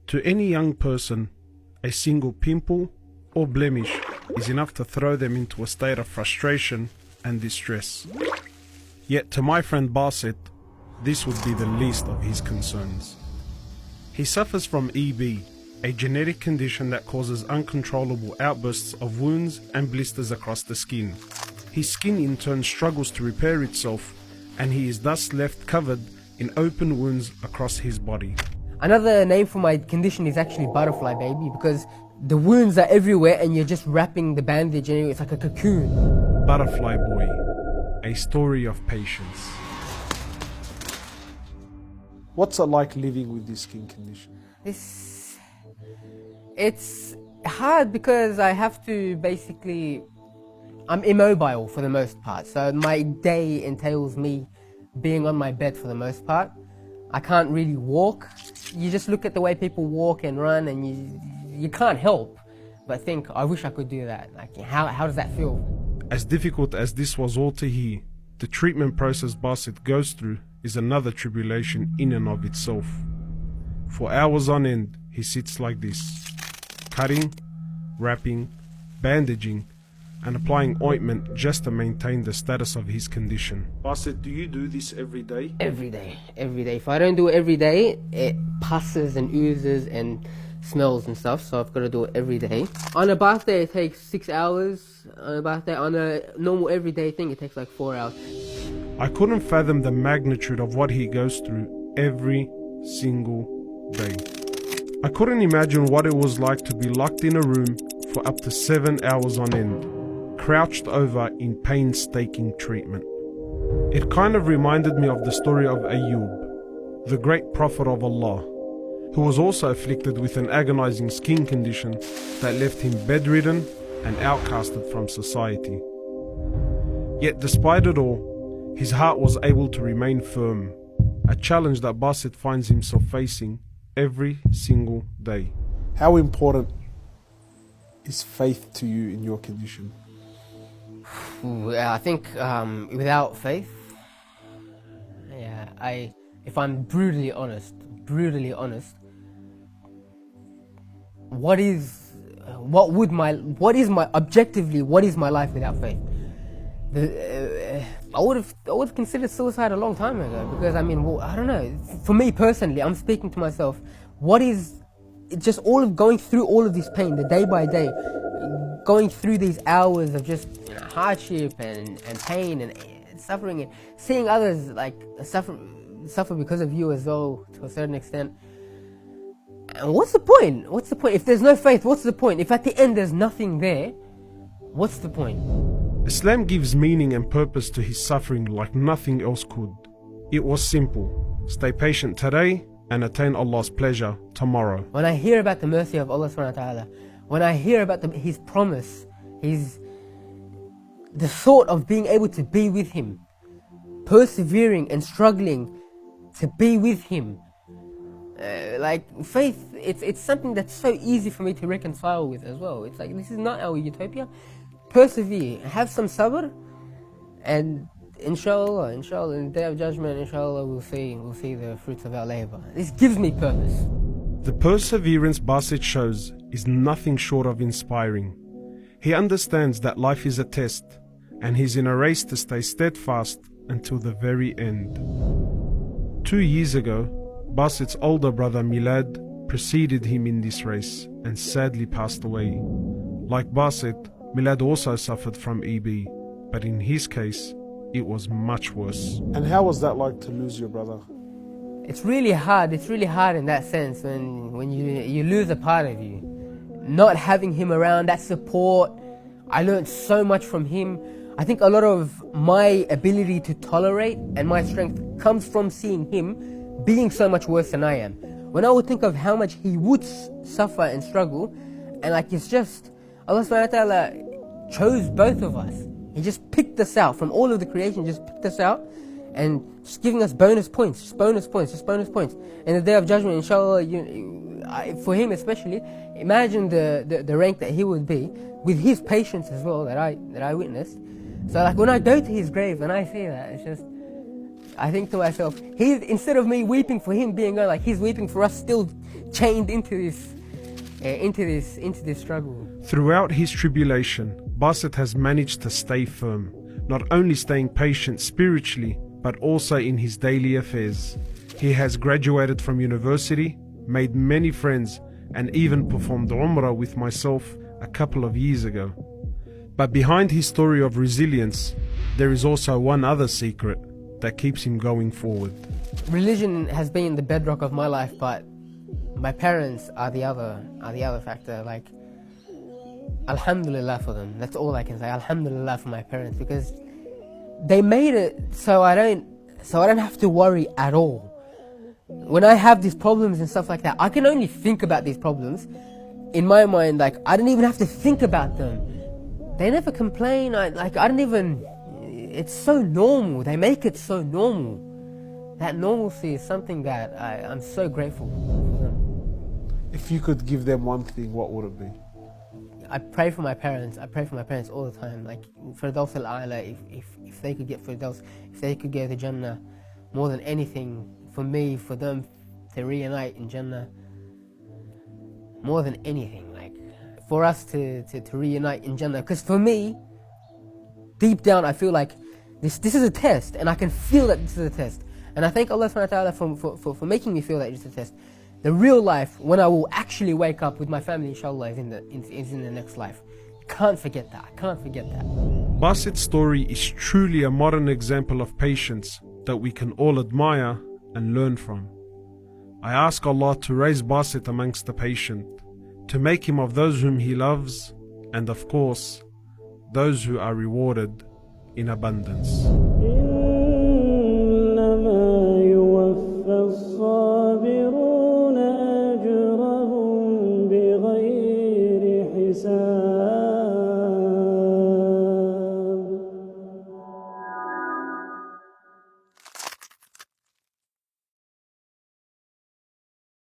To any young person, a single pimple or blemish is enough to throw them into a state of frustration and distress. Yet to my friend Basit, this would be the least of his concerns. He suffers from EB, a genetic condition that causes uncontrollable outbursts of wounds and blisters across the skin. His skin in turn struggles to repair itself, and he is thus left covered in open wounds across his body. Another name for my condition is actually butterfly baby, because the wounds are everywhere and you're just wrapping the bandage and it's like a cocoon. Butterfly boy, a story of patience. What's it like living with this skin condition? It's hard because I have to I'm immobile for the most part. So my day entails me being on my bed for the most part. I can't really walk. You just look at the way people walk and run and you can't help but think, I wish I could do that. Like, how does that feel? As difficult as this was all to hear, the treatment process Basit goes through is another tribulation in and of itself. For hours on end, he sits like this, cutting, wrapping, bandaging, and applying ointment just to maintain the status of his condition. Basit, do you do this every day? Every day. If I don't do it every day, it passes and oozes and smells and stuff, so I've got to do it every day. On a bath day, it takes 6 hours. On a normal everyday thing, it takes like 4 hours. I couldn't fathom the magnitude of what he goes through every single day. I couldn't imagine what it was like to be locked in a room for up to 7 hours on end, crouched over in painstaking treatment. It kind of reminded me of the story of Ayub, the great prophet of Allah, who was also afflicted with an agonizing skin condition that left him bedridden and outcasted from society. Yet despite it all, his heart was able to remain firm, a challenge that Basit finds himself facing every single day. How important is faith to you in your condition? I think without faith, if I'm brutally honest, what is my life without faith? I would have considered suicide a long time ago, because I don't know. For me personally, I'm speaking to myself. It's just all of going through all of this pain, the day by day, going through these hours of just hardship and pain and suffering, and seeing others like suffer because of you as well, to a certain extent. And what's the point? If there's no faith, what's the point? If at the end there's nothing there, what's the point? Islam gives meaning and purpose to his suffering like nothing else could. It was simple: stay patient today and attain Allah's pleasure tomorrow. When I hear about the mercy of Allah subhanahu wa ta'ala, when I hear about His promise, the thought of being able to be with Him, persevering and struggling to be with Him, like faith, it's something that's so easy for me to reconcile with as well. It's like, this is not our utopia. Persevere, have some sabr, and inshallah, in the day of judgment, inshallah, we'll see the fruits of our labor. This gives me purpose. The perseverance Basit shows is nothing short of inspiring. He understands that life is a test, and he's in a race to stay steadfast until the very end. 2 years ago, Basit's older brother Milad preceded him in this race and sadly passed away. Like Basit, Milad also suffered from EB, but in his case, it was much worse. And how was that like to lose your brother? It's really hard in that sense when you lose a part of you. Not having him around, that support, I learned so much from him. I think a lot of my ability to tolerate and my strength comes from seeing him being so much worse than I am. When I would think of how much he would suffer and struggle, and like, it's just, Allah subhanahu wa ta'ala chose both of us. He just picked us out from all of the creation, just picked us out and just giving us bonus points. In the day of judgment, inshallah, for him especially, imagine the rank that he would be with his patience as well that I witnessed. So like, when I go to his grave and I see that, it's just, I think to myself, instead of me weeping for him being gone, like he's weeping for us still chained into this struggle. Throughout his tribulation, Basit has managed to stay firm, not only staying patient spiritually, but also in his daily affairs. He has graduated from university, made many friends, and even performed Umrah with myself a couple of years ago. But behind his story of resilience, there is also one other secret that keeps him going forward. Religion has been the bedrock of my life, but my parents are the other factor. Like, Alxamdulilah for them. That's all I can say. Alxamdulilah for my parents, because they made it so I don't have to worry at all. When I have these problems and stuff like that, I can only think about these problems. In my mind, like, I don't even have to think about them. They never complain. It's so normal. They make it so normal. That normalcy is something that I'm so grateful for them. If you could give them one thing, what would it be? I pray for my parents. I pray for my parents all the time. Like, Firdaus al-A'la, if they could get Firdaus, if they could go to Jannah, more than anything, for me, for them to reunite in Jannah, more than anything, like, for us to reunite in Jannah. Because for me, deep down, I feel like this is a test, and I can feel that this is a test. And I thank Allah subhanahu wa ta'ala for making me feel that it's a test. The real life, when I will actually wake up with my family, inshallah, is in the next life. Can't forget that. I can't forget that. Basit's story is truly a modern example of patience that we can all admire and learn from. I ask Allah to raise Basit amongst the patient, to make him of those whom He loves, and of course, those who are rewarded in abundance.